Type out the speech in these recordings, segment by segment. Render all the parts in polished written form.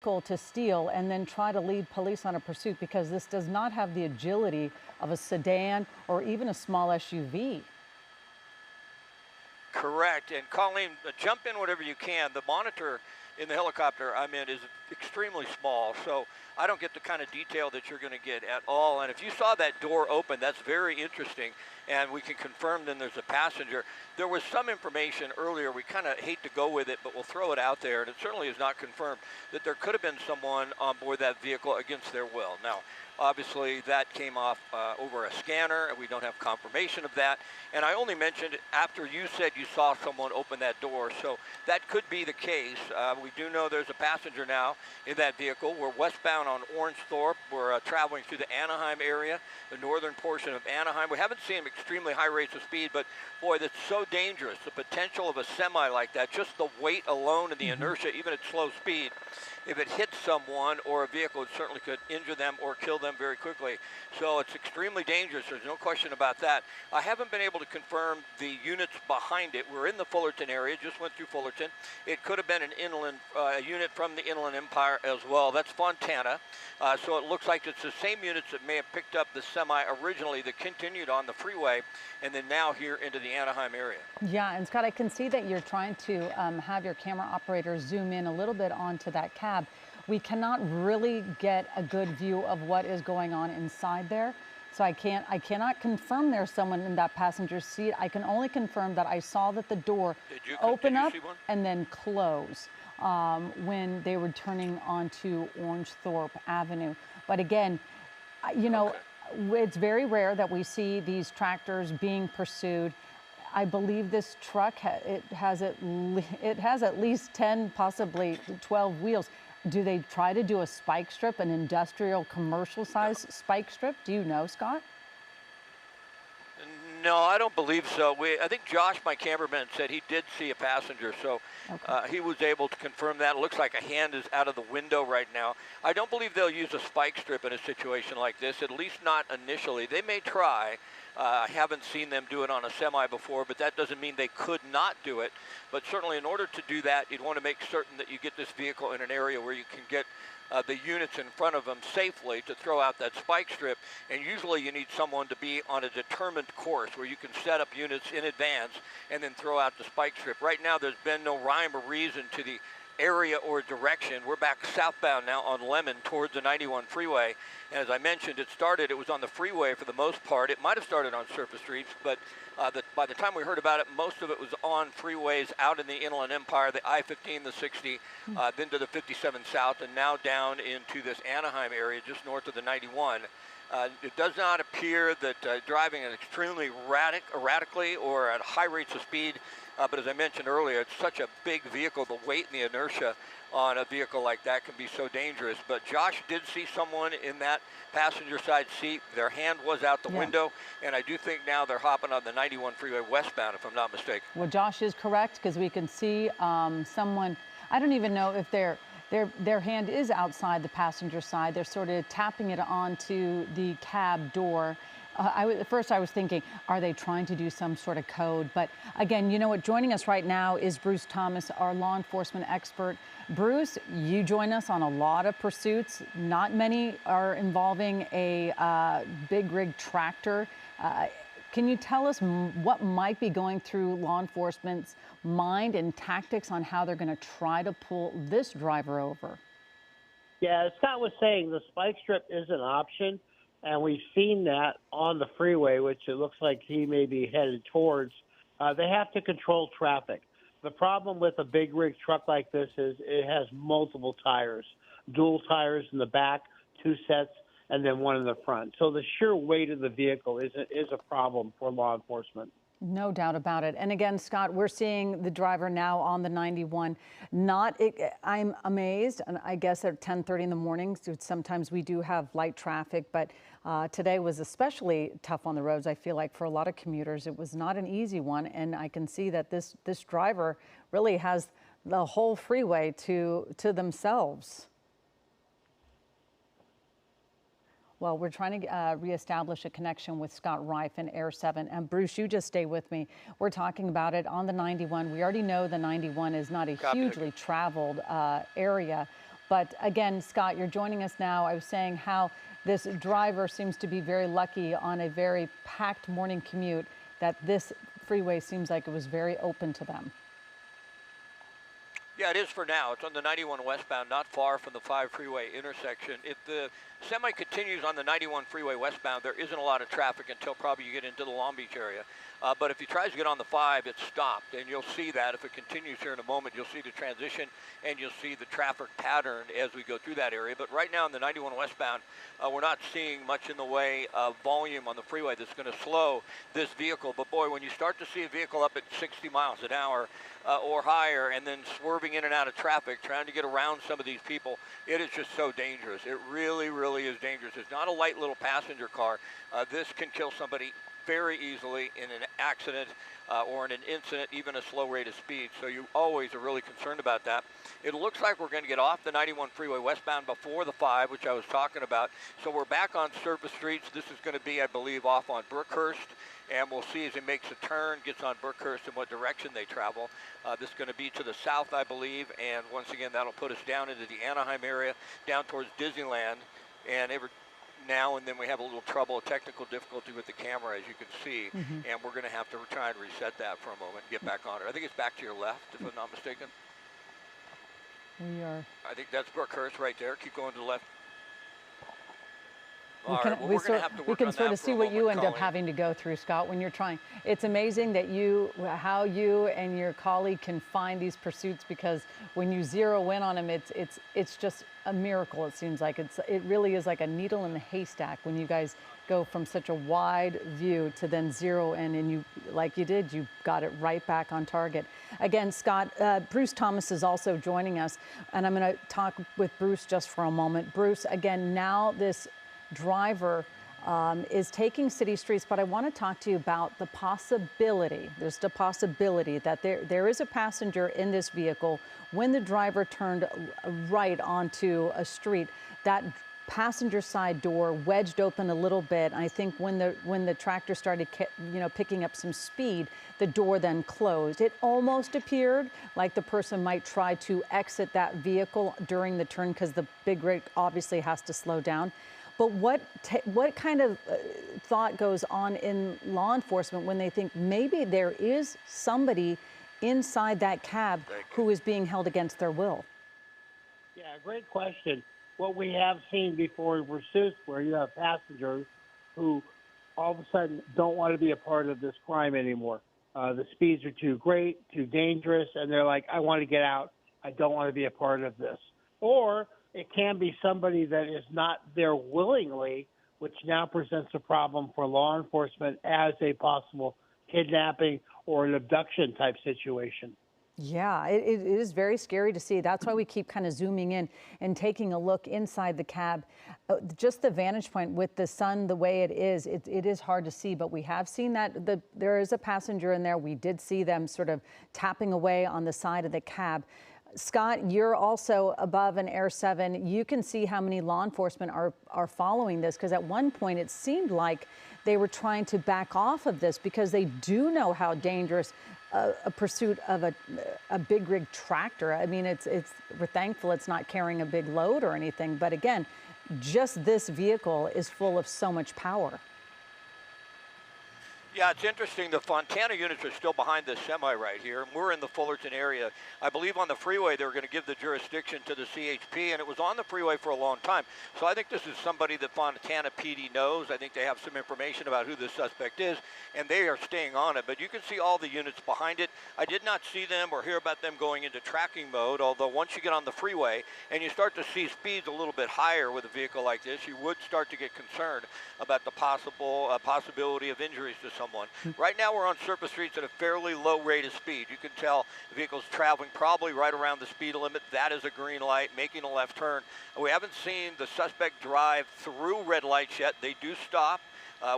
to steal and then try to lead police on a pursuit, because this does not have the agility of a sedan or even a small SUV. Correct. And Colleen, jump in whatever you can. The monitor in the helicopter I'm in is extremely small, so I don't get the kind of detail that you're going to get at all. And if you saw that door open, that's very interesting, and we can confirm then there's a passenger. There was some information earlier, we kind of hate to go with it, but we'll throw it out there, and it certainly is not confirmed, that there could have been someone on board that vehicle against their will. Now, obviously, that came off over a scanner, and we don't have confirmation of that. And I only mentioned it after you said you saw someone open that door, so that could be the case. We do know there's a passenger now in that vehicle. We're westbound on Orange Thorpe. We're traveling through the Anaheim area, the northern portion of Anaheim. We haven't seen extremely high rates of speed, but boy, that's so dangerous. The potential of a semi like that, just the weight alone and the inertia, even at slow speed, if it hits someone or a vehicle, it certainly could injure them or kill them very quickly. So it's extremely dangerous. There's no question about that. I haven't been able to confirm the units behind it. We're in the Fullerton area, just went through Fullerton. It could have been an inland unit from the Inland Empire as well. That's Fontana. So it looks like it's the same units that may have picked up the semi originally that continued on the freeway and then now here into the Anaheim area. Yeah, and Scott, I can see that you're trying to have your camera operator zoom in a little bit onto that cab. We cannot really get a good view of what is going on inside there. So I cannot confirm there's someone in that passenger seat. I can only confirm that I saw that the door open up and then close when they were turning onto Orange Thorpe Avenue. But again, you know, it's very rare that we see these tractors being pursued. I believe this truck, it has at least 10, possibly 12 wheels. Do they try to do a spike strip, an industrial commercial size spike strip? Do you know, Scott? No, I don't believe so. I think Josh, my cameraman, said he did see a passenger, so he was able to confirm that. It looks like a hand is out of the window right now. I don't believe they'll use a spike strip in a situation like this, at least not initially. They may try. I haven't seen them do it on a semi before, but that doesn't mean they could not do it. But certainly in order to do that, you'd want to make certain that you get this vehicle in an area where you can get the units in front of them safely to throw out that spike strip. And usually you need someone to be on a determined course where you can set up units in advance and then throw out the spike strip. Right now there's been no rhyme or reason to the area or direction. We're back southbound now on Lemon towards the 91 freeway. And as I mentioned, it was on the freeway for the most part. It might have started on surface streets, but by the time we heard about it, most of it was on freeways out in the Inland Empire, the I-15, the 60, then to the 57 South, and now down into this Anaheim area just north of the 91. It does not appear that driving extremely erratically or at high rates of speed, but as I mentioned earlier, it's such a big vehicle, the weight and the inertia on a vehicle like that can be so dangerous. But Josh did see someone in that passenger side seat. Their hand was out the window, and I do think now they're hopping on the 91 freeway westbound, if I'm not mistaken. Well, Josh is correct, because we can see someone, I don't even know if their hand is outside the passenger side. They're sort of tapping it onto the cab door. At first I was thinking, are they trying to do some sort of code? But again, you know what, joining us right now is Bruce Thomas, our law enforcement expert. Bruce, you join us on a lot of pursuits. Not many are involving a big rig tractor. Can you tell us what might be going through law enforcement's mind and tactics on how they're going to try to pull this driver over? Yeah, as Scott was saying, the spike strip is an option, and we've seen that on the freeway, which it looks like he may be headed towards. They have to control traffic. The problem with a big rig truck like this is it has multiple tires, dual tires in the back, 2 sets, and then one in the front. So the sheer weight of the vehicle is a problem for law enforcement. No doubt about it. And again, Scott, we're seeing the driver now on the 91. I'm amazed, and I guess at 10:30 in the morning, sometimes we do have light traffic, but today was especially tough on the roads, I feel like, for a lot of commuters. It was not an easy one, and I can see that this driver really has the whole freeway to themselves. Well, we're trying to reestablish a connection with Scott Reif in Air 7. And Bruce, you just stay with me. We're talking about it on the 91. We already know the 91 is not a hugely traveled area But again, Scott, you're joining us now. I was saying how this driver seems to be very lucky on a very packed morning commute, that this freeway seems like it was very open to them. Yeah, it is for now. It's on the 91 westbound, not far from the 5 freeway intersection. If the semi continues on the 91 freeway westbound, there isn't a lot of traffic until probably you get into the Long Beach area. But if he tries to get on the 5, it's stopped, and you'll see that. If it continues here in a moment, you'll see the transition, and you'll see the traffic pattern as we go through that area. But right now in the 91 westbound, we're not seeing much in the way of volume on the freeway that's going to slow this vehicle. But boy, when you start to see a vehicle up at 60 miles an hour or higher, and then swerving in and out of traffic, trying to get around some of these people, it is just so dangerous. It really, really is dangerous. It's not a light little passenger car. This can kill somebody very easily in an accident or in an incident, even a slow rate of speed. So you always are really concerned about that. It looks like we're going to get off the 91 freeway westbound before the 5, which I was talking about. So we're back on surface streets. This is going to be, I believe, off on Brookhurst. And we'll see as it makes a turn, gets on Brookhurst, and what direction they travel. This is going to be to the south, I believe. And once again, that'll put us down into the Anaheim area, down towards Disneyland. And every now and then we have a little trouble, technical difficulty with the camera, as you can see. And we're going to have to try and reset that for a moment and get back on it. I think it's back to your left, if I'm not mistaken. We are. I think that's Brookhurst right there. Keep going to the left. We can sort of see what you end up having to go through, Scott, when you're trying. It's amazing that how you and your colleague can find these pursuits, because when you zero in on them, it's just a miracle. It seems like it really is like a needle in a haystack when you guys go from such a wide view to then zero in, and you, like you did, you got it right back on target. Again, Scott, Bruce Thomas is also joining us, and I'm going to talk with Bruce just for a moment. Bruce, again, now this driver is taking city streets, but I want to talk to you about the possibility, there's the possibility that there is a passenger in this vehicle. When the driver turned right onto a street, that passenger side door wedged open a little bit. I think when the tractor started picking up some speed, the door then closed. It almost appeared like the person might try to exit that vehicle during the turn, because the big rig obviously has to slow down. But what kind of thought goes on in law enforcement when they think maybe there is somebody inside that cab who is being held against their will? Yeah, great question. What we have seen before in pursuits where you have passengers who all of a sudden don't want to be a part of this crime anymore. The speeds are too great, too dangerous, and they're like, I want to get out. I don't want to be a part of this. Or it can be somebody that is not there willingly, which now presents a problem for law enforcement as a possible kidnapping or an abduction type situation. Yeah, it is very scary to see. That's why we keep kind of zooming in and taking a look inside the cab. Just the vantage point with the sun the way it is hard to see, but we have seen that there is a passenger in there. We did see them sort of tapping away on the side of the cab. Scott, you're also above an Air 7. You can see how many law enforcement are following this, because at one point it seemed like they were trying to back off of this, because they do know how dangerous a pursuit of a big rig tractor. I mean, we're thankful it's not carrying a big load or anything, but again, just this vehicle is full of so much power. Yeah, it's interesting. The Fontana units are still behind this semi right here, and we're in the Fullerton area. I believe on the freeway they were going to give the jurisdiction to the CHP, and it was on the freeway for a long time. So I think this is somebody that Fontana PD knows. I think they have some information about who the suspect is, and they are staying on it. But you can see all the units behind it. I did not see them or hear about them going into tracking mode, although once you get on the freeway and you start to see speeds a little bit higher with a vehicle like this, you would start to get concerned about the possibility of injuries to someone. Right now we're on surface streets at a fairly low rate of speed. You can tell the vehicle's traveling probably right around the speed limit. That is a green light, making a left turn. We haven't seen the suspect drive through red lights yet. They do stop.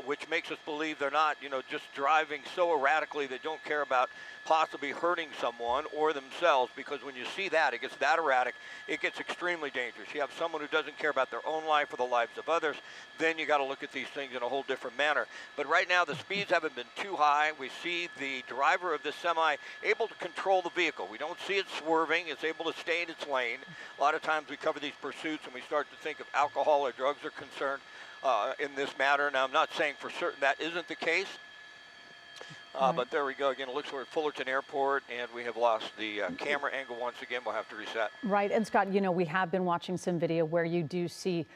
which makes us believe they're not, just driving so erratically they don't care about possibly hurting someone or themselves, because when you see that, it gets that erratic, it gets extremely dangerous. You have someone who doesn't care about their own life or the lives of others, then you got to look at these things in a whole different manner. But right now, the speeds haven't been too high. We see the driver of this semi able to control the vehicle. We don't see it swerving. It's able to stay in its lane. A lot of times we cover these pursuits and we start to think of alcohol or drugs are concerned in this matter. Now, I'm not saying for certain that isn't the case. Right. But there we go again. It looks we're at Fullerton Airport, and we have lost the camera angle once again. We'll have to reset. Right. And Scott, we have been watching some video where you do see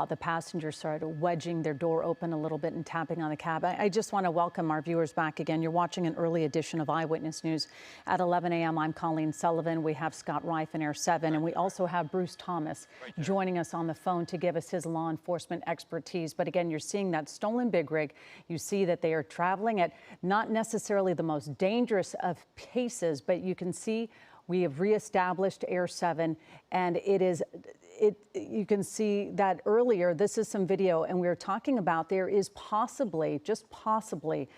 the passengers sort of wedging their door open a little bit and tapping on the cab. I just want to welcome our viewers back again. You're watching an early edition of Eyewitness News at 11 a.m. I'm Colleen Sullivan. We have Scott Reif in Air 7, and we also have Bruce Thomas joining us on the phone to give us his law enforcement expertise. But again, you're seeing that stolen big rig. You see that they are traveling at not necessarily the most dangerous of paces, but you can see we have reestablished Air 7, and you can see that earlier. This is some video, and we were talking about there is possibly, just possibly,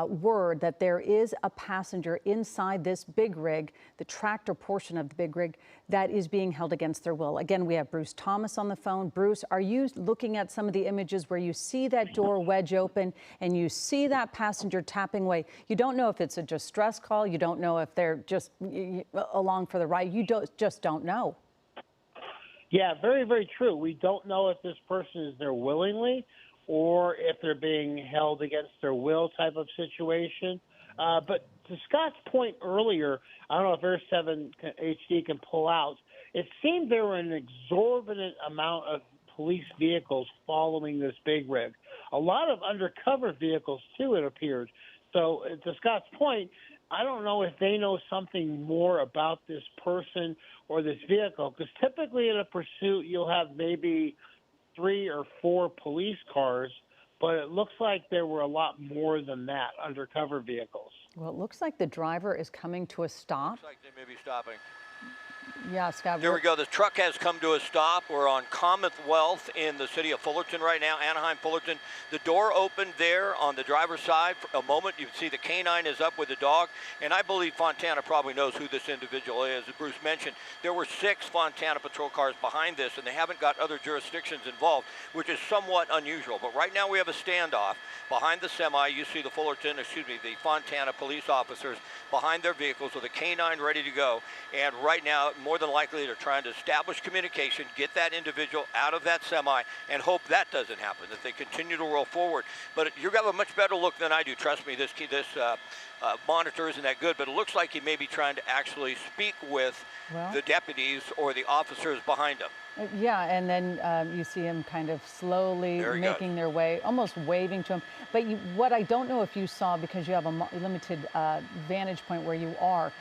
word that there is a passenger inside this big rig, the tractor portion of the big rig, that is being held against their will. Again, we have Bruce Thomas on the phone. Bruce, are you looking at some of the images where you see that door wedge open and you see that passenger tapping away? You don't know if it's a distress call. You don't know if they're just along for the ride. You just don't know. Yeah, very, very true. We don't know if this person is there willingly or if they're being held against their will type of situation. But to Scott's point earlier, I don't know if Air 7 HD can pull out, it seemed there were an exorbitant amount of police vehicles following this big rig. A lot of undercover vehicles, too, it appeared. So to Scott's point, I don't know if they know something more about this person or this vehicle, because typically in a pursuit you'll have maybe 3 or 4 police cars, but it looks like there were a lot more than that, undercover vehicles. Well, it looks like the driver is coming to a stop. Looks like they may be stopping. Yeah, Scott. There we go. The truck has come to a stop. We're on Commonwealth in the city of Fullerton right now, Anaheim, Fullerton. The door opened there on the driver's side for a moment. You see the canine is up with the dog, and I believe Fontana probably knows who this individual is. As Bruce mentioned, there were 6 Fontana patrol cars behind this, and they haven't got other jurisdictions involved, which is somewhat unusual. But right now we have a standoff. Behind the semi, you see the the Fontana police officers behind their vehicles with a canine ready to go. And right now, more than likely, they're trying to establish communication, get that individual out of that semi, and hope that doesn't happen, that they continue to roll forward. But you have a much better look than I do. Trust me, this monitor isn't that good, but it looks like he may be trying to actually speak with the deputies or the officers behind him. Yeah, and then you see him kind of slowly making their way, almost waving to him. But what I don't know if you saw, because you have a limited vantage point where you are,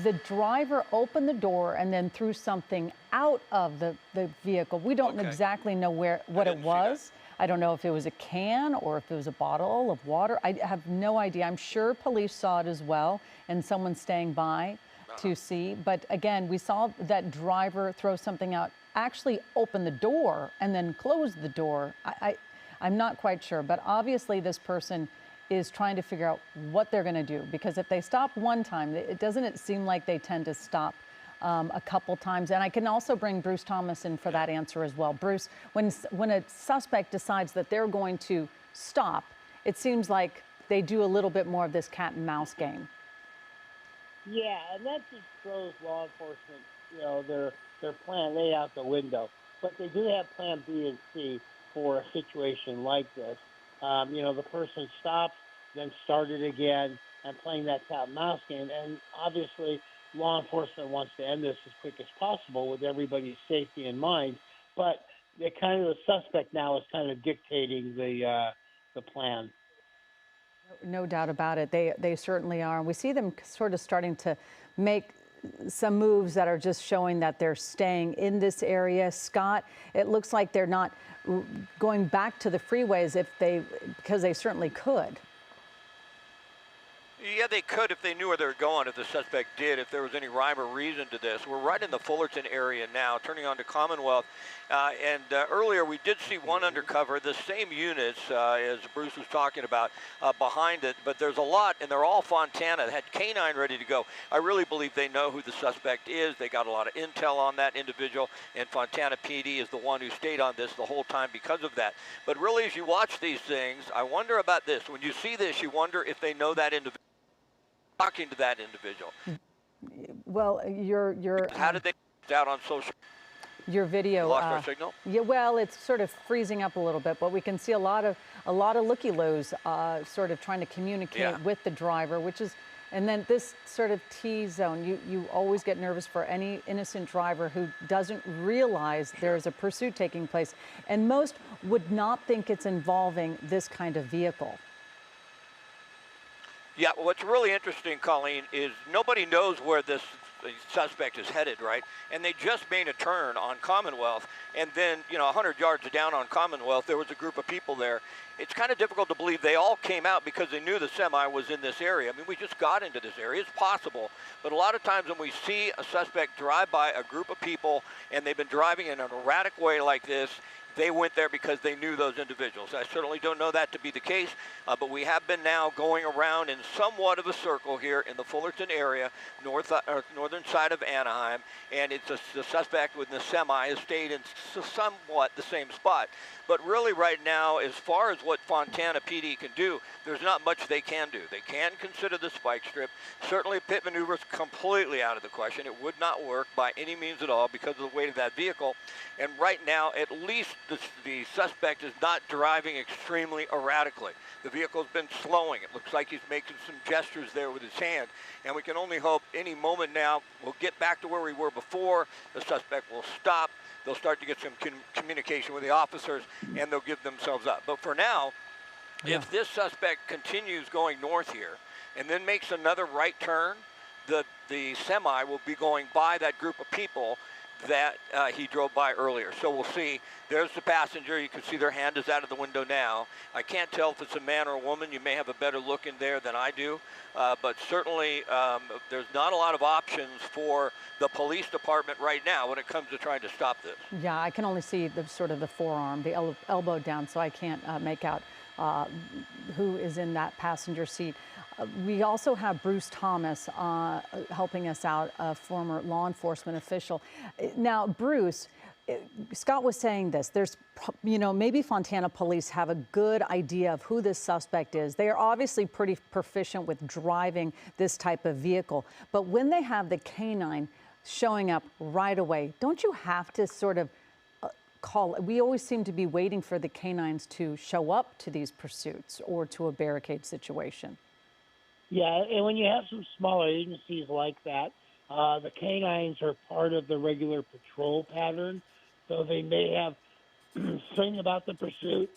the driver opened the door and then threw something out of the vehicle. We don't exactly know what it was. I don't know if it was a can or if it was a bottle of water. I have no idea. I'm sure police saw it as well, and someone staying by to see. But again, we saw that driver throw something out, actually open the door and then close the door. I'm not quite sure, but obviously this person is trying to figure out what they're going to do, because if they stop one time, doesn't it seem like they tend to stop a couple times? And I can also bring Bruce Thomas in for that answer as well. Bruce, when a suspect decides that they're going to stop, it seems like they do a little bit more of this cat and mouse game. Yeah, and that just throws law enforcement, their plan A out the window. But they do have plan B and C for a situation like this. The person stops, then started again, and playing that cat and mouse game. And obviously, law enforcement wants to end this as quick as possible with everybody's safety in mind. But the suspect now is kind of dictating the plan. No doubt about it. They certainly are. We see them sort of starting to make some moves that are just showing that they're staying in this area. Scott, it looks like they're not going back to the freeways because they certainly could. Yeah, they could if they knew where they were going, if the suspect did, if there was any rhyme or reason to this. We're right in the Fullerton area now, turning on to Commonwealth. Earlier we did see one undercover, the same units as Bruce was talking about behind it, but there's a lot, and they're all Fontana. They had canine ready to go. I really believe they know who the suspect is. They got a lot of intel on that individual, and Fontana PD is the one who stayed on this the whole time because of that. But really, as you watch these things, I wonder about this. When you see this, you wonder if they know that individual. Talking to that individual. Well, How did they out on social? Your video. Lost our signal. Yeah, well, it's sort of freezing up a little bit, but we can see a lot of looky-loos sort of trying to communicate with the driver, which is, and then this sort of T-zone. You always get nervous for any innocent driver who doesn't realize there's a pursuit taking place, and most would not think it's involving this kind of vehicle. Yeah, what's really interesting, Colleen, is nobody knows where the suspect is headed, right? And they just made a turn on Commonwealth, and then, 100 yards down on Commonwealth, there was a group of people there. It's kind of difficult to believe they all came out because they knew the semi was in this area. I mean, we just got into this area. It's possible, but a lot of times when we see a suspect drive by a group of people and they've been driving in an erratic way like this, they went there because they knew those individuals. I certainly don't know that to be the case, but we have been now going around in somewhat of a circle here in the Fullerton area, northern side of Anaheim, and it's the suspect with the semi has stayed in somewhat the same spot. But really right now, as far as what Fontana PD can do, there's not much they can do. They can consider the spike strip. Certainly pit maneuver is completely out of the question. It would not work by any means at all because of the weight of that vehicle. And right now, at least the suspect is not driving extremely erratically. The vehicle's been slowing. It looks like he's making some gestures there with his hand. And we can only hope any moment now we'll get back to where we were before. The suspect will stop. They'll start to get some communication with the officers, and they'll give themselves up. But for now, if this suspect continues going north here and then makes another right turn, the semi will be going by that group of people that he drove by earlier. So we'll see. There's the passenger. You can see their hand is out of the window now. I can't tell if it's a man or a woman. You may have a better look in there than I do. But certainly there's not a lot of options for the police department right now when it comes to trying to stop this. Yeah, I can only see the sort of the forearm, the elbow down, so I can't make out who is in that passenger seat. We also have Bruce Thomas helping us out, a former law enforcement official. Now, Bruce, Scott was saying this. There's, maybe Fontana police have a good idea of who this suspect is. They are obviously pretty proficient with driving this type of vehicle. But when they have the canine showing up right away, don't you have to sort of call? We always seem to be waiting for the canines to show up to these pursuits or to a barricade situation. Yeah, and when you have some smaller agencies like that, the canines are part of the regular patrol pattern, so they may have seen about the pursuit,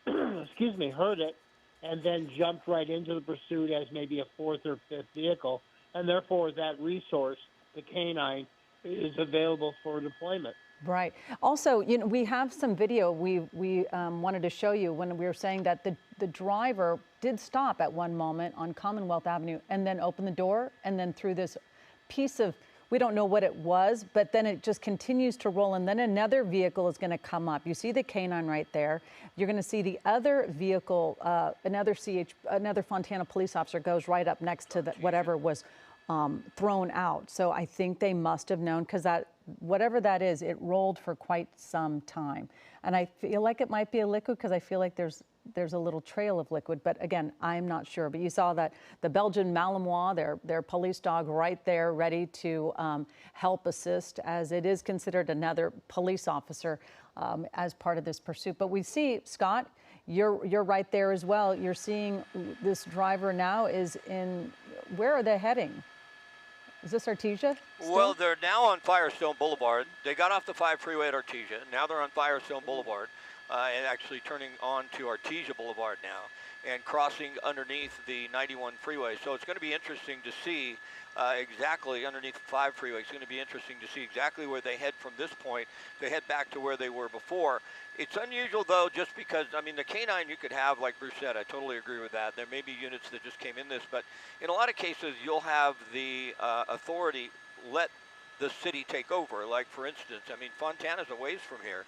heard it, and then jumped right into the pursuit as maybe a fourth or fifth vehicle, and therefore that resource, the canine, is available for deployment. Right. Also, we have some video we wanted to show you when we were saying that the driver did stop at one moment on Commonwealth Avenue and then open the door and then through this piece of, we don't know what it was, but then it just continues to roll and then another vehicle is going to come up. You see the canine right there. You're going to see the other vehicle, another Fontana police officer goes right up next to whatever was thrown out. So I think they must have known because that, whatever that is, it rolled for quite some time. And I feel like it might be a liquid because I feel like there's a little trail of liquid, but again, I'm not sure. But you saw that the Belgian Malinois, their police dog right there ready to help assist, as it is considered another police officer as part of this pursuit. But we see, Scott, you're right there as well. You're seeing this driver now is in, where are they heading? Is this Artesia? still? Well, they're now on Firestone Boulevard. They got off the 5 freeway at Artesia. Now they're on Firestone Boulevard and actually turning on to Artesia Boulevard now and crossing underneath the 91 freeway. So it's going to be interesting to see exactly underneath the 5 freeway. It's going to be interesting to see exactly where they head from this point. They head back to where they were before. It's unusual, though, just because, I mean, the K-9 you could have, like Bruce said, I totally agree with that. There may be units that just came in this, but in a lot of cases, you'll have the authority let the city take over. Like, for instance, I mean, Fontana's a ways from here,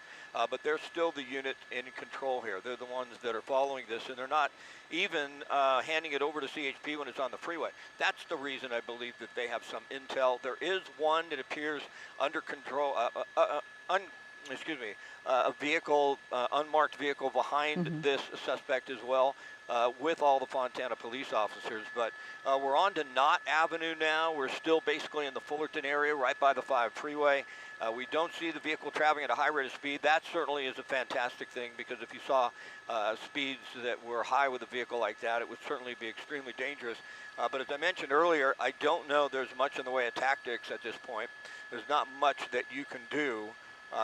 but they're still the unit in control here. They're the ones that are following this, and they're not even handing it over to CHP when it's on the freeway. That's the reason I believe that they have some intel. There is one that appears under control, a vehicle, unmarked vehicle behind this suspect as well, with all the Fontana police officers. But we're on to Knott Avenue now. We're still basically in the Fullerton area, right by the 5 freeway. We don't see the vehicle traveling at a high rate of speed. That certainly is a fantastic thing, because if you saw speeds that were high with a vehicle like that, it would certainly be extremely dangerous. But as I mentioned earlier, I don't know there's much in the way of tactics at this point. There's not much that you can do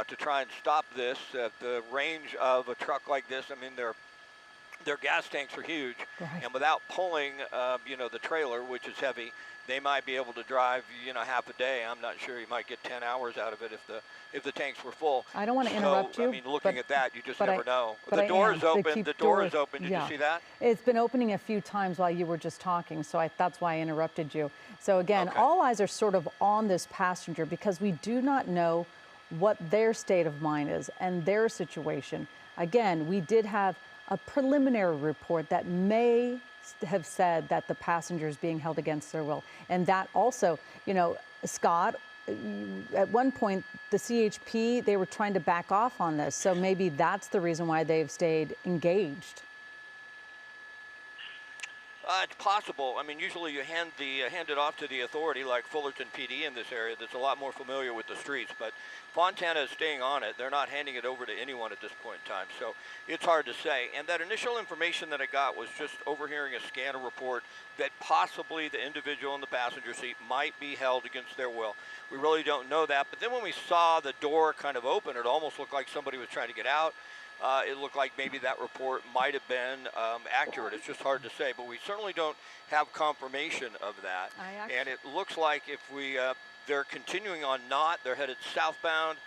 to try and stop this. The range of a truck like this, I mean, their gas tanks are huge, and without pulling, the trailer, which is heavy, they might be able to drive, half a day. I'm not sure. You might get 10 hours out of it if the tanks were full. I don't want to interrupt you. I mean, looking at that, you just never know. But The door is open. the door is open. Did you see that? It's been opening a few times while you were just talking, so that's why I interrupted you. So again, all eyes are sort of on this passenger, because we do not know what their state of mind is and their situation. Again, we did have a preliminary report that may have said that the passenger is being held against their will. And that also, Scott, at one point, the CHP, they were trying to back off on this. So maybe that's the reason why they've stayed engaged. It's possible. I mean, usually you hand it off to the authority, like Fullerton PD in this area, that's a lot more familiar with the streets. But Fontana is staying on it. They're not handing it over to anyone at this point in time. So it's hard to say. And that initial information that I got was just overhearing a scanner report that possibly the individual in the passenger seat might be held against their will. We really don't know that. But then when we saw the door kind of open, it almost looked like somebody was trying to get out. It looked like maybe that report might have been accurate. It's just hard to say, but we certainly don't have confirmation of that. And it looks like if they're continuing on Knott, they're headed southbound.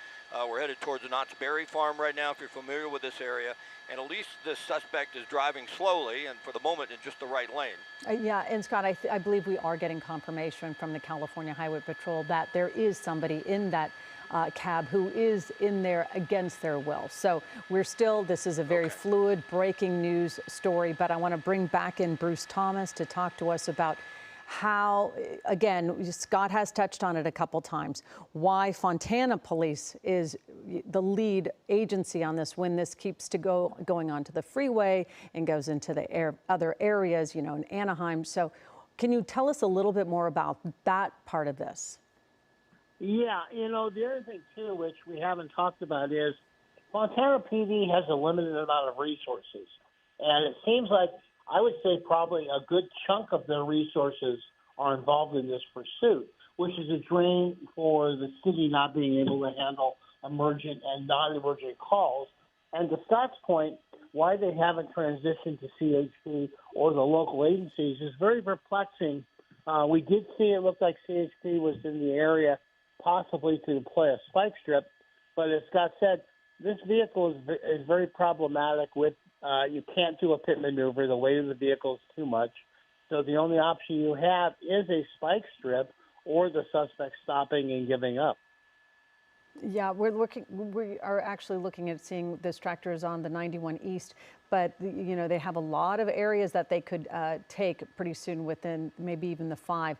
We're headed towards the Knott's Berry Farm right now, if you're familiar with this area. And at least the suspect is driving slowly and for the moment in just the right lane. Yeah, and Scott, I believe we are getting confirmation from the California Highway Patrol that there is somebody in that cab who is in there against their will. So this is a very fluid breaking news story, but I want to bring back in Bruce Thomas to talk to us about how, again, Scott has touched on it a couple times, why Fontana Police is the lead agency on this when this keeps going onto the freeway and goes into the other areas, in Anaheim. So can you tell us a little bit more about that part of this? Yeah, the other thing, too, which we haven't talked about is Fontana PD has a limited amount of resources. And it seems like, I would say probably a good chunk of their resources are involved in this pursuit, which is a drain for the city not being able to handle emergent and non-emergent calls. And to Scott's point, why they haven't transitioned to CHP or the local agencies is very perplexing. We did see it looked like CHP was in the area possibly to deploy a spike strip. But as Scott said, this vehicle is very problematic with you can't do a pit maneuver. The weight of the vehicle is too much. So the only option you have is a spike strip or the suspect stopping and giving up. Yeah, we are actually looking at seeing this tractor is on the 91 East, but they have a lot of areas that they could take pretty soon within maybe even the 5.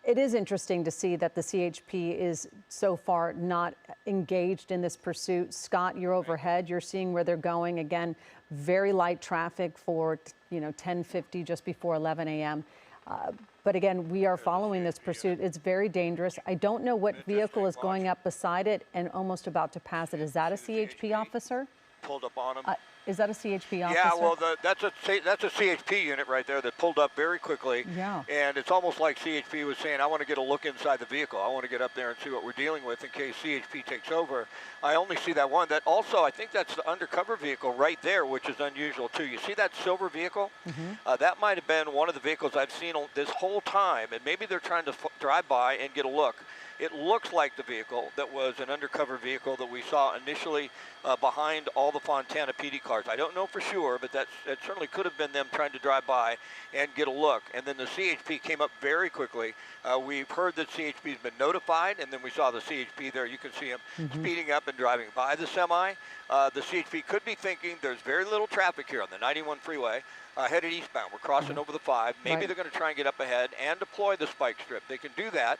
It is interesting to see that the CHP is so far not engaged in this pursuit. Scott, you're overhead. You're seeing where they're going. Again, very light traffic for 10:50 just before 11 a.m. But again, we are following this pursuit. It's very dangerous. I don't know what vehicle is going up beside it and almost about to pass it. Is that a CHP officer? Pulled up on him. Is that a CHP officer? Yeah, well, that's a CHP unit right there that pulled up very quickly. Yeah. And it's almost like CHP was saying, I want to get a look inside the vehicle. I want to get up there and see what we're dealing with in case CHP takes over. I only see that one. That also, I think that's the undercover vehicle right there, which is unusual too. You see that silver vehicle? That might have been one of the vehicles I've seen this whole time, and maybe they're trying to drive by and get a look. It looks like the vehicle that was an undercover vehicle that we saw initially behind all the Fontana PD cars. I don't know for sure, but it certainly could have been them trying to drive by and get a look. And then the CHP came up very quickly. We've heard that CHP has been notified, and then we saw the CHP there. You can see him speeding up and driving by the semi. The CHP could be thinking there's very little traffic here on the 91 freeway. Headed eastbound. We're crossing over the 5. Maybe they're going to try and get up ahead and deploy the spike strip. They can do that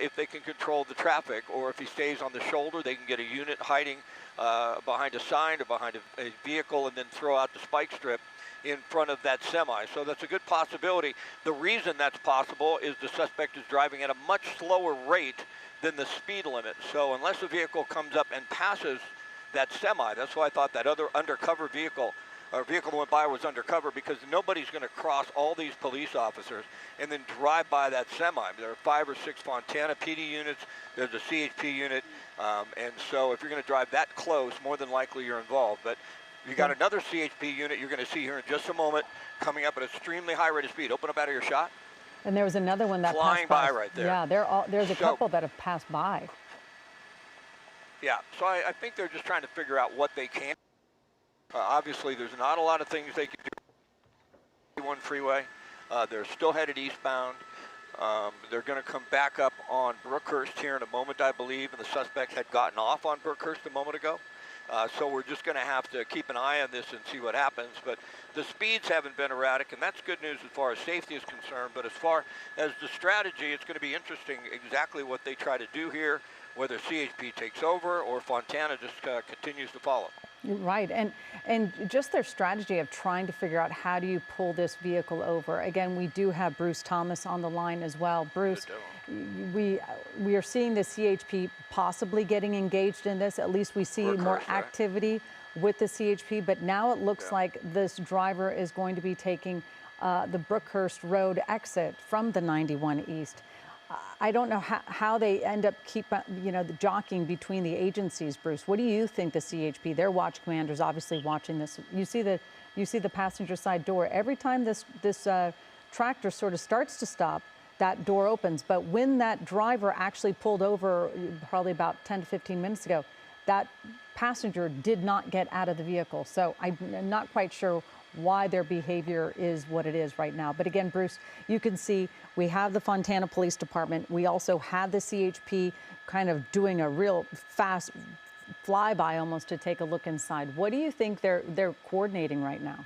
if they can control the traffic, or if he stays on the shoulder, they can get a unit hiding behind a sign or behind a vehicle and then throw out the spike strip in front of that semi. So that's a good possibility. The reason that's possible is the suspect is driving at a much slower rate than the speed limit. So unless a vehicle comes up and passes that semi, that's why I thought that other undercover vehicle or vehicle that went by was undercover, because nobody's going to cross all these police officers and then drive by that semi. There are 5 or 6 Fontana PD units. There's a CHP unit. And so if you're going to drive that close, more than likely you're involved. But you got another CHP unit you're going to see here in just a moment coming up at an extremely high rate of speed. Open up out of your shot. And there was another one that flying passed by right there. Yeah, there's a couple that have passed by. Yeah, so I think they're just trying to figure out what they can. Obviously, there's not a lot of things they can do. One freeway. They're still headed eastbound. They're going to come back up on Brookhurst here in a moment, I believe, and the suspect had gotten off on Brookhurst a moment ago. So we're just going to have to keep an eye on this and see what happens. But the speeds haven't been erratic, and that's good news as far as safety is concerned. But as far as the strategy, it's going to be interesting exactly what they try to do here, whether CHP takes over or Fontana just continues to follow. Right, and just their strategy of trying to figure out how do you pull this vehicle over. Again, we do have Bruce Thomas on the line as well. Bruce, we are seeing the CHP possibly getting engaged in this. At least we see more activity with the CHP, but now it looks like this driver is going to be taking the Brookhurst Road exit from the 91 East. I don't know how they end up the jockeying between the agencies, Bruce. What do you think the CHP, their watch commanders, obviously watching this? You see the passenger side door. Every time this tractor sort of starts to stop, that door opens. But when that driver actually pulled over, probably about 10 to 15 minutes ago, that passenger did not get out of the vehicle. So I'm not quite sure why their behavior is what it is right now. But again, Bruce, you can see we have the Fontana Police Department. We also have the CHP kind of doing a real fast flyby almost to take a look inside. What do you think they're coordinating right now?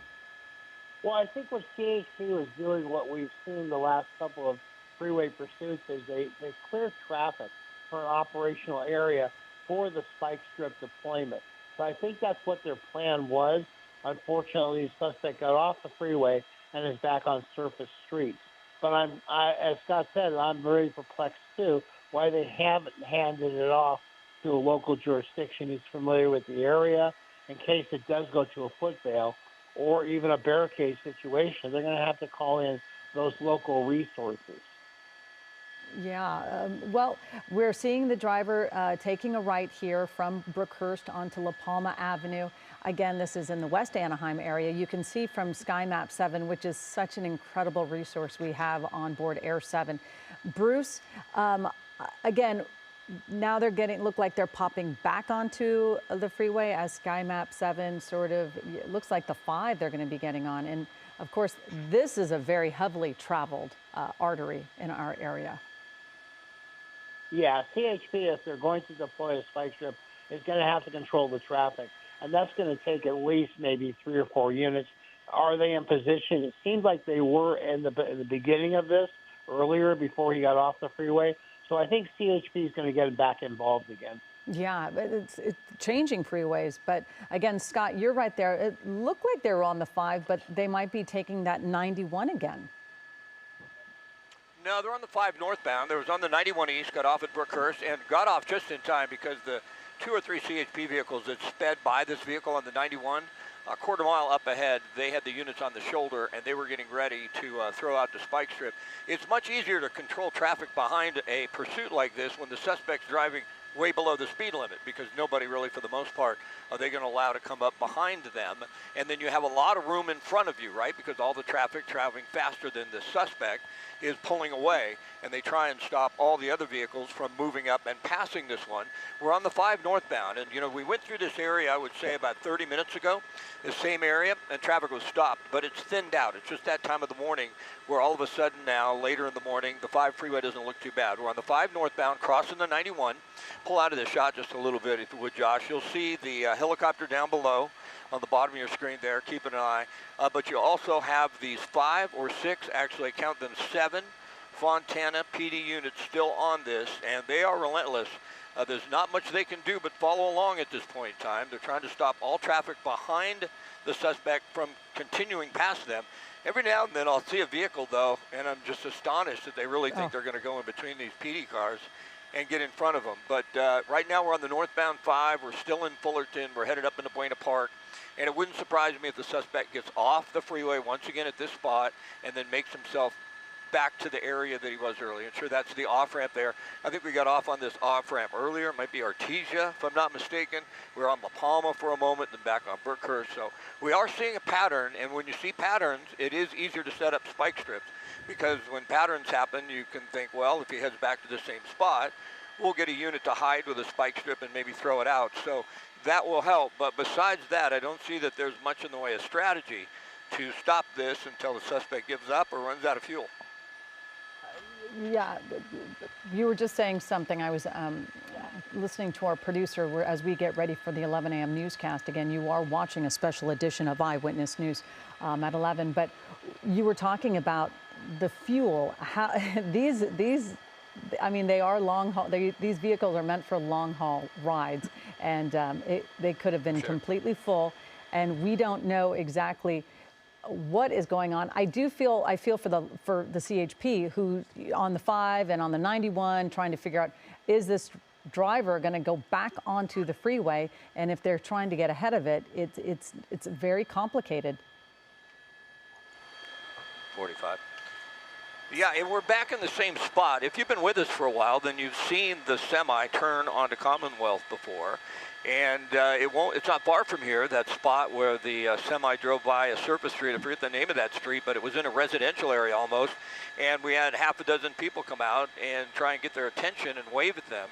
Well, I think what CHP was doing, what we've seen the last couple of freeway pursuits, is they clear traffic for an operational area for the spike strip deployment. So I think that's what their plan was. Unfortunately, the suspect got off the freeway and is back on surface streets. But as Scott said, I'm very perplexed too why they haven't handed it off to a local jurisdiction who's familiar with the area in case it does go to a foot bail or even a barricade situation. They're going to have to call in those local resources. Yeah, well, we're seeing the driver taking a right here from Brookhurst onto La Palma Avenue. Again, this is in the West Anaheim area. You can see from SkyMap 7, which is such an incredible resource we have on board Air 7. Bruce, again, now they're look like they're popping back onto the freeway as SkyMap 7 sort of, it looks like the 5 they're going to be getting on. And of course, this is a very heavily traveled artery in our area. Yeah, CHP, if they're going to deploy a spike strip, is going to have to control the traffic. And that's going to take at least maybe 3 or 4 units. Are they in position? It seems like they were in the beginning of this, earlier, before he got off the freeway. So I think CHP is going to get back involved again. Yeah, but it's changing freeways. But again, Scott, you're right there. It looked like they were on the 5, but they might be taking that 91 again. No, they're on the 5 northbound. There was on the 91 East, got off at Brookhurst, and got off just in time because the 2 or 3 CHP vehicles that sped by this vehicle on the 91 a quarter mile up ahead, they had the units on the shoulder, and they were getting ready to throw out the spike strip. It's much easier to control traffic behind a pursuit like this when the suspect's driving way below the speed limit, because nobody really, for the most part, are they going to allow to come up behind them. And then you have a lot of room in front of you, right, because all the traffic traveling faster than the suspect is pulling away, and they try and stop all the other vehicles from moving up and passing this one. We're on the 5 northbound, and, you know, we went through this area, I would say, about 30 minutes ago, the same area, and traffic was stopped, but it's thinned out. It's just that time of the morning where all of a sudden now, later in the morning, the 5 freeway doesn't look too bad. We're on the 5 northbound, crossing the 91. Pull out of the shot just a little bit, if you would, Josh. You'll see the helicopter down below on the bottom of your screen there. Keep an eye. But you also have these 5 or 6, actually I count them 7, Fontana PD units still on this, and they are relentless. There's not much they can do but follow along at this point in time. They're trying to stop all traffic behind the suspect from continuing past them. Every now and then I'll see a vehicle, though, and I'm just astonished that they really think they're going to go in between these PD cars and get in front of them. But right now we're on the northbound 5. We're still in Fullerton. We're headed up into Buena Park. And it wouldn't surprise me if the suspect gets off the freeway once again at this spot and then makes himself back to the area that he was earlier. And sure, that's the off-ramp there. I think we got off on this off-ramp earlier. It might be Artesia, if I'm not mistaken. We were on La Palma for a moment, then back on Burkhurst. So we are seeing a pattern, and when you see patterns, it is easier to set up spike strips, because when patterns happen, you can think, well, if he heads back to the same spot, we'll get a unit to hide with a spike strip and maybe throw it out. So that will help. But besides that, I don't see that there's much in the way of strategy to stop this until the suspect gives up or runs out of fuel. Yeah, you were just saying something. I was listening to our producer as we get ready for the 11 a.m. newscast. Again, you are watching a special edition of Eyewitness News at 11. But you were talking about the fuel. How these I mean, they are long haul. These vehicles are meant for long haul rides, and they could have been completely full, and we don't know exactly what is going on. I feel for the CHP, who on the 5 and on the 91 trying to figure out, is this driver going to go back onto the freeway? And if they're trying to get ahead of it, it's very complicated. 45. Yeah, and we're back in the same spot. If you've been with us for a while, then you've seen the semi turn onto Commonwealth before. And it's not far from here, that spot where the semi drove by a surface street. I forget the name of that street, but it was in a residential area almost. And we had half a dozen people come out and try and get their attention and wave at them.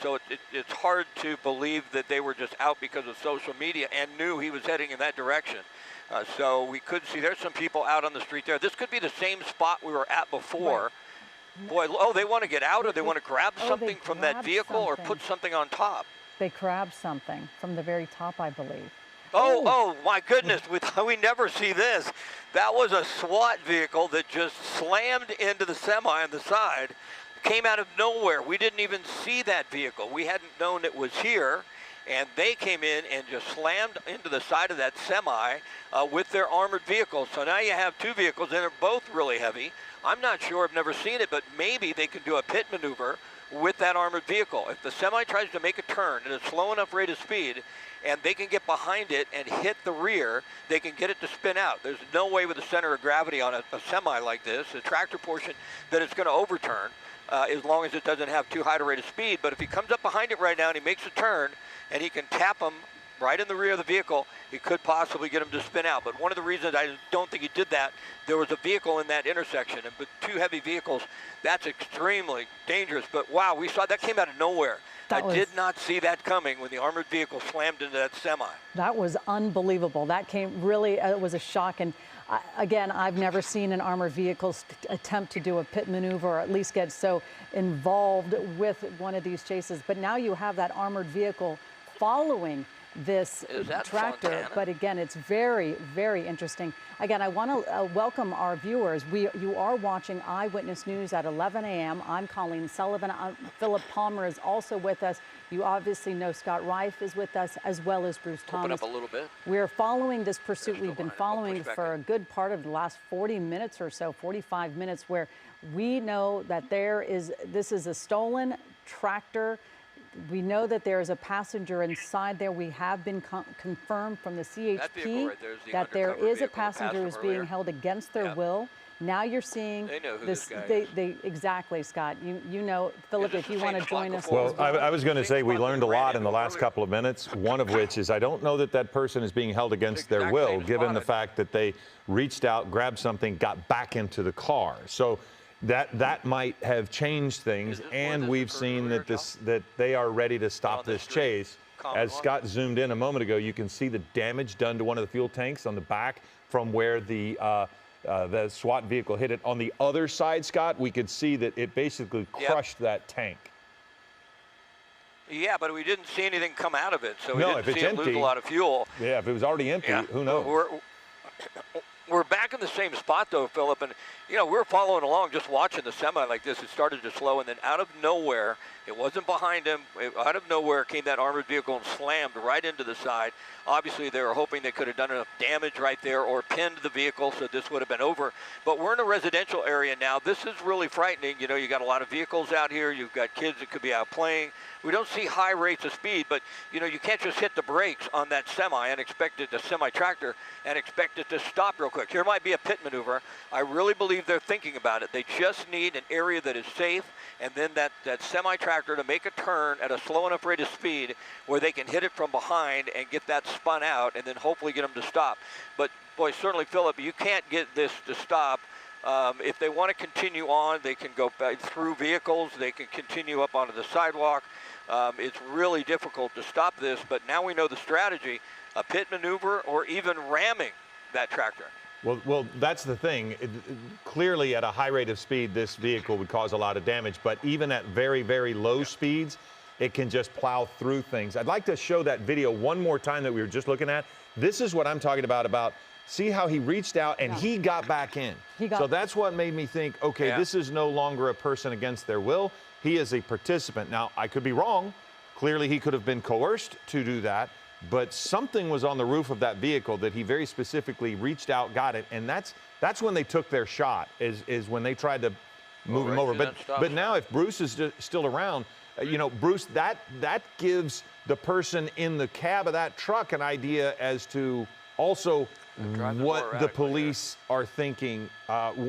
So it's hard to believe that they were just out because of social media and knew he was heading in that direction. So we could see there's some people out on the street there. This could be the same spot we were at before. Right. Boy, they want to get out, or they want to grab something from that vehicle or put something on top. They grabbed something from the very top, I believe. Oh, my goodness, we never see this. That was a SWAT vehicle that just slammed into the semi on the side, came out of nowhere. We didn't even see that vehicle. We hadn't known it was here. And they came in and just slammed into the side of that semi with their armored vehicles. So now you have 2 vehicles, and they're both really heavy. I'm not sure, I've never seen it, but maybe they can do a pit maneuver with that armored vehicle. If the semi tries to make a turn at a slow enough rate of speed, and they can get behind it and hit the rear, they can get it to spin out. There's no way with the center of gravity on a semi like this, a tractor portion, that it's going to overturn as long as it doesn't have too high a rate of speed. But if he comes up behind it right now and he makes a turn, and he can tap him right in the rear of the vehicle, he could possibly get him to spin out. But one of the reasons I don't think he did that, there was a vehicle in that intersection, and with 2 heavy vehicles, that's extremely dangerous. But wow, we saw that came out of nowhere. I did not see that coming when the armored vehicle slammed into that semi. That was unbelievable. That came really, it was a shock. And again, I've never seen an armored vehicle attempt to do a pit maneuver, or at least get so involved with one of these chases. But now you have that armored vehicle following this tractor. Fontana? But again, it's very, very interesting. Again, I want to welcome our viewers. You are watching Eyewitness News at 11 a.m. I'm Colleen Sullivan. Philip Palmer is also with us. You obviously know Scott Reif is with us, as well as Bruce Thomas. Open up a little bit. We're following this pursuit. We've been following for a good part of the last 40 minutes or so, 45 minutes, where we know that this is a stolen tractor We know that there is a passenger inside there. We have been confirmed from the CHP right there is the that there undercover is a vehicle that passed passenger them who's being earlier. held against their will. Now you're seeing They know who this. this guy is. Exactly, Scott. You know, Philip, if you want to join us. Well, I was going to say we learned a lot in the last couple of minutes. One of which is I don't know that that person is being held against their will, given the fact that they reached out, grabbed something, got back into the car. So that might have changed things, and we've seen that they are ready to stop this chase. As Scott zoomed in a moment ago, you can see the damage done to one of the fuel tanks on the back from where the SWAT vehicle hit it. On the other side, Scott, we could see that it basically crushed that tank. Yeah, but we didn't see anything come out of it, so we No, didn't if see it's it lose empty, a lot of fuel. Yeah, if it was already empty, who knows? We're back in the same spot, though, Philip, and, you know, we're following along just watching the semi like this. It started to slow, and then out of nowhere, it wasn't behind him, out of nowhere came that armored vehicle and slammed right into the side. Obviously, they were hoping they could have done enough damage right there or pinned the vehicle, so this would have been over. But we're in a residential area now. This is really frightening. You know, you got a lot of vehicles out here. You've got kids that could be out playing. We don't see high rates of speed, but, you know, you can't just hit the brakes on that semi and expect it, the semi-tractor, and expect it to stop real quick. Here might be a pit maneuver. I really believe they're thinking about it. They just need an area that is safe, and then that semi-tractor to make a turn at a slow enough rate of speed where they can hit it from behind and get that spun out and then hopefully get them to stop. But, boy, certainly, Philip, you can't get this to stop. If they want to continue on, they can go back through vehicles. They can continue up onto the sidewalk. It's really difficult to stop this, but now we know the strategy, a pit maneuver or even ramming that tractor. Well, that's the thing. Clearly, at a high rate of speed, this vehicle would cause a lot of damage, but even at very, very low speeds, it can just plow through things. I'd like to show that video one more time that we were just looking at. This is what I'm talking about see how he reached out and he got back in. So that's what made me think, okay, this is no longer a person against their will. He is a participant. Now, I could be wrong. Clearly, he could have been coerced to do that, but something was on the roof of that vehicle that he very specifically reached out, got it, and that's when they took their shot, is when they tried to move him over. But now if Bruce is still around, you know, Bruce, that gives the person in the cab of that truck an idea as to also what the police are thinking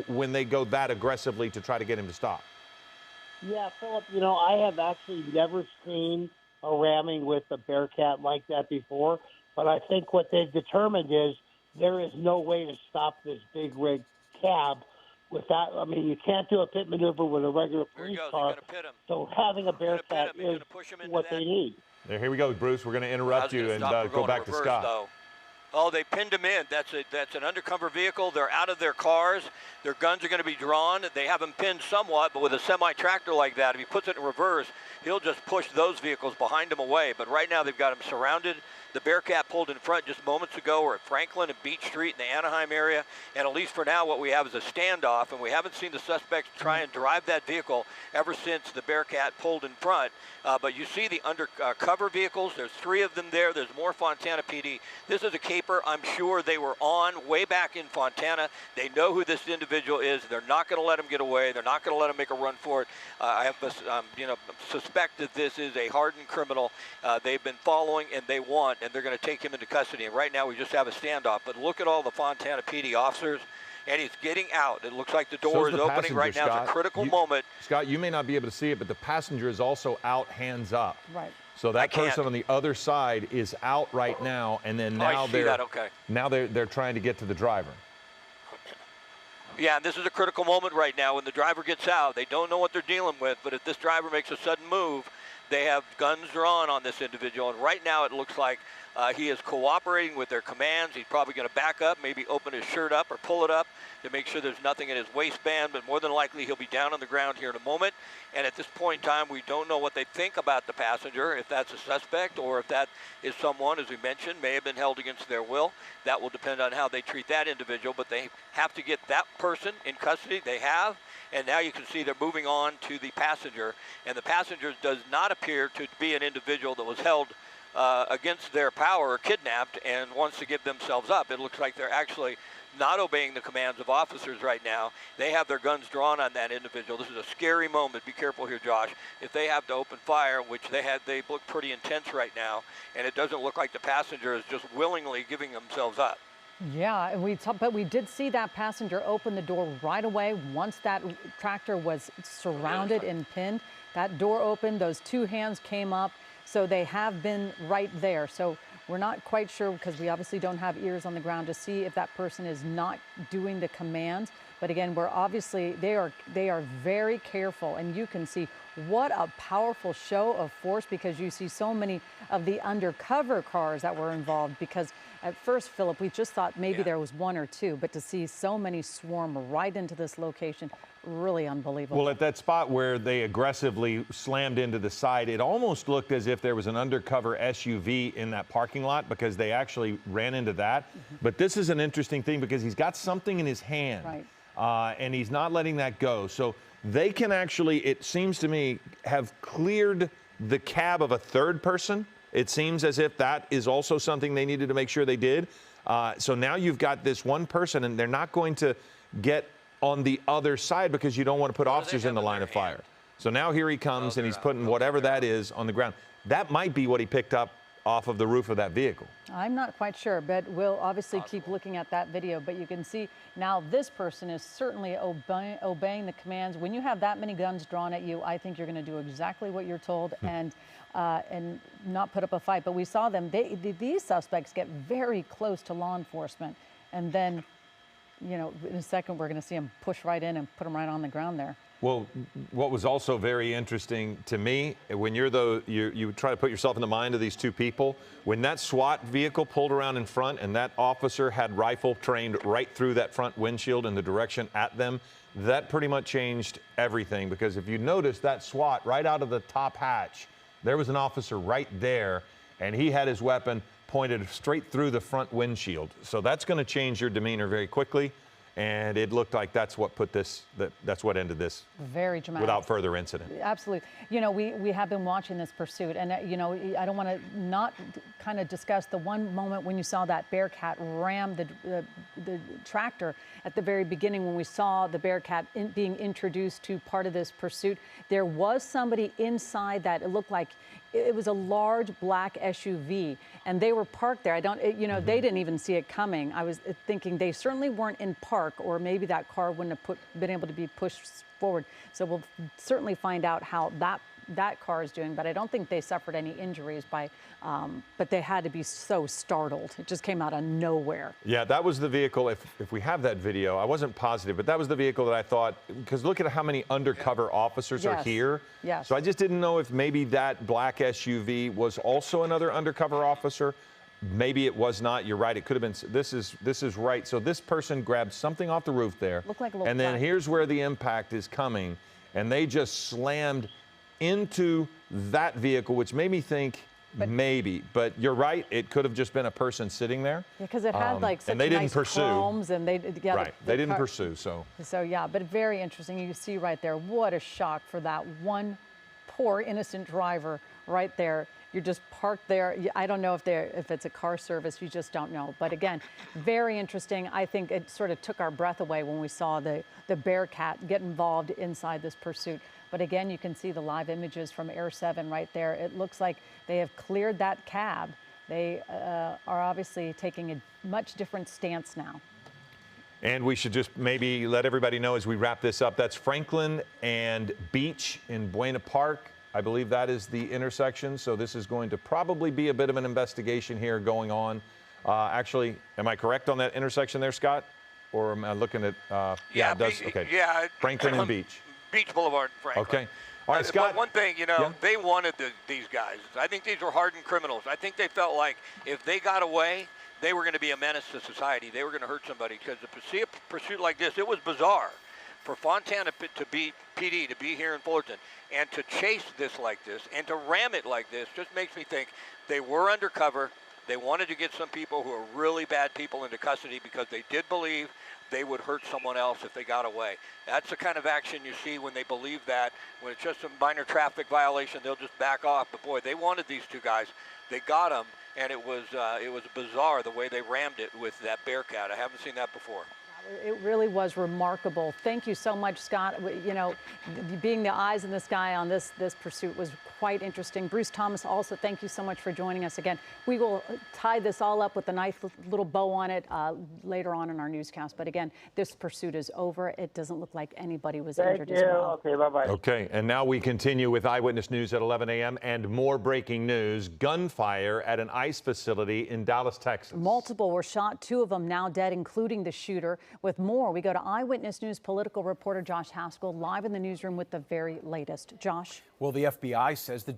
when they go that aggressively to try to get him to stop. Yeah, Philip, you know, I have actually never seen a ramming with a Bearcat like that before, but I think what they've determined is there is no way to stop this big rig cab without, I mean, you can't do a pit maneuver with a regular police car, so having a Bearcat is what they need. Here we go, Bruce. We're going to interrupt you and go back to Scott. Oh, they pinned him in. That's an undercover vehicle. They're out of their cars. Their guns are going to be drawn. They have him pinned somewhat, but with a semi-tractor like that, if he puts it in reverse, he'll just push those vehicles behind him away. But right now they've got him surrounded. The Bearcat pulled in front just moments ago. We're at Franklin and Beach Street in the Anaheim area. And at least for now, what we have is a standoff, and we haven't seen the suspects try and drive that vehicle ever since the Bearcat pulled in front. But you see the undercover vehicles. There's 3 of them there. There's more Fontana PD. This is a caper I'm sure they were on way back in Fontana. They know who this individual is. They're not going to let him get away. They're not going to let him make a run for it. I have suspect that this is a hardened criminal. They've been following, and they want, and they're going to take him into custody. And right now we just have a standoff. But look at all the Fontana PD officers, and he's getting out. It looks like the door is opening right now. It's a critical moment. Scott, you may not be able to see it, but the passenger is also out, hands up. Right. So that person on the other side is out right now, and then now they're trying to get to the driver. Yeah, and this is a critical moment right now when the driver gets out. They don't know what they're dealing with, but if this driver makes a sudden move, they have guns drawn on this individual, and right now it looks like he is cooperating with their commands. He's probably going to back up, maybe open his shirt up or pull it up to make sure there's nothing in his waistband, but more than likely he'll be down on the ground here in a moment. And at this point in time, we don't know what they think about the passenger, if that's a suspect or if that is someone, as we mentioned, may have been held against their will. That will depend on how they treat that individual, but they have to get that person in custody. They have. And now you can see they're moving on to the passenger. And the passenger does not appear to be an individual that was held against their power are kidnapped and wants to give themselves up. It looks like they're actually not obeying the commands of officers right now. They have their guns drawn on that individual. This is a scary moment. Be careful here, Josh. If they have to open fire, which they look pretty intense right now, and it doesn't look like the passenger is just willingly giving themselves up. Yeah, and but we did see that passenger open the door right away once that tractor was surrounded and pinned. That door opened, those two hands came up, so they have been right there. So we're not quite sure, because we obviously don't have ears on the ground to see if that person is not doing the commands. But again, they are very careful, and you can see what a powerful show of force, because you see so many of the undercover cars that were involved. Because at first, Philip, we just thought maybe there was one or two, but to see so many swarm right into this location, really unbelievable. Well, at that spot where they aggressively slammed into the side, it almost looked as if there was an undercover SUV in that parking lot, because they actually ran into that. But this is an interesting thing, because he's got something in his hand. Right. And he's not letting that go. So they can actually, it seems to me, have cleared the cab of a third person. It seems as if that is also something they needed to make sure they did. So now you've got this one person, and they're not going to get on the other side, because you don't want to put officers in the line of fire. So now here he comes, and he's putting whatever that is on the ground. That might be what he picked up off of the roof of that vehicle. I'm not quite sure, but we'll obviously keep looking at that video. But you can see now this person is certainly obeying the commands. When you have that many guns drawn at you, I think you're going to do exactly what you're told and not put up a fight. But we saw them, these suspects get very close to law enforcement. And then, you know, in a second, we're going to see them push right in and put them right on the ground there. Well, what was also very interesting to me, when you try to put yourself in the mind of these two people, when that SWAT vehicle pulled around in front and that officer had rifle trained right through that front windshield in the direction at them, that pretty much changed everything. Because if you notice that SWAT right out of the top hatch, there was an officer right there, and he had his weapon pointed straight through the front windshield. So that's going to change your demeanor very quickly. And it looked like that's what that's what ended this. Very dramatic. Without further incident. Absolutely. You know, we have been watching this pursuit, and you know, I don't want to not kind of discuss the one moment when you saw that Bearcat ram the tractor at the very beginning, when we saw the Bearcat being introduced to part of this pursuit. There was somebody inside that it looked like it was a large black SUV, and they were parked there. They didn't even see it coming. I was thinking they certainly weren't in park, or maybe that car wouldn't have been able to be pushed forward. So we'll certainly find out how that car is doing, but I don't think they suffered any injuries but they had to be so startled. It just came out of nowhere. Yeah, that was the vehicle. If we have that video, I wasn't positive, but that was the vehicle that I thought, because look at how many undercover officers are here. Yes. So I just didn't know if maybe that black SUV was also another undercover officer. Maybe it was not. You're right. It could have been. This is right. So this person grabbed something off the roof there. Looked like a little and then here's where the impact is coming, and they just slammed into that vehicle, which made me think but you're right. It could have just been a person sitting there. Yeah, because it had like such and they nice didn't pursue. chromes, and they they didn't pursue. So yeah, but very interesting. You see right there, what a shock for that one poor innocent driver right there. You're just parked there. I don't know if it's a car service. You just don't know. But again, very interesting. I think it sort of took our breath away when we saw the Bearcat get involved inside this pursuit. But again, you can see the live images from Air 7 right there. It looks like they have cleared that cab. They are obviously taking a much different stance now. And we should just maybe let everybody know as we wrap this up, that's Franklin and Beach in Buena Park. I believe that is the intersection. So this is going to probably be a bit of an investigation here going on. Actually, am I correct on that intersection there, Scott? Or am I looking at, it does, okay. Yeah. Franklin and Beach. Beach Boulevard in Franklin. Okay. All right, Scott. But one thing, they wanted these guys. I think these were hardened criminals. I think they felt like if they got away, they were going to be a menace to society. They were going to hurt somebody, because to see a pursuit like this, it was bizarre. For Fontana to be PD, to be here in Fullerton, and to chase this like this, and to ram it like this, just makes me think they were undercover. They wanted to get some people who are really bad people into custody because they did believe they would hurt someone else if they got away. That's the kind of action you see when they believe that. When it's just a minor traffic violation, they'll just back off. But boy, they wanted these two guys. They got them, and it was bizarre the way they rammed it with that Bearcat. I haven't seen that before. It really was remarkable. Thank you so much, Scott. You know, being the eyes in the sky on this pursuit was quite interesting. Bruce Thomas, also, thank you so much for joining us again. We will tie this all up with a nice little bow on it later on in our newscast. But again, this pursuit is over. It doesn't look like anybody was injured as well. Okay, bye-bye. Okay, and now we continue with Eyewitness News at 11 a.m. and more breaking news. Gunfire at an ICE facility in Dallas, Texas. Multiple were shot, 2 of them now dead, including the shooter. With more, we go to Eyewitness News political reporter Josh Haskell live in the newsroom with the very latest. Josh? Well, the FBI says the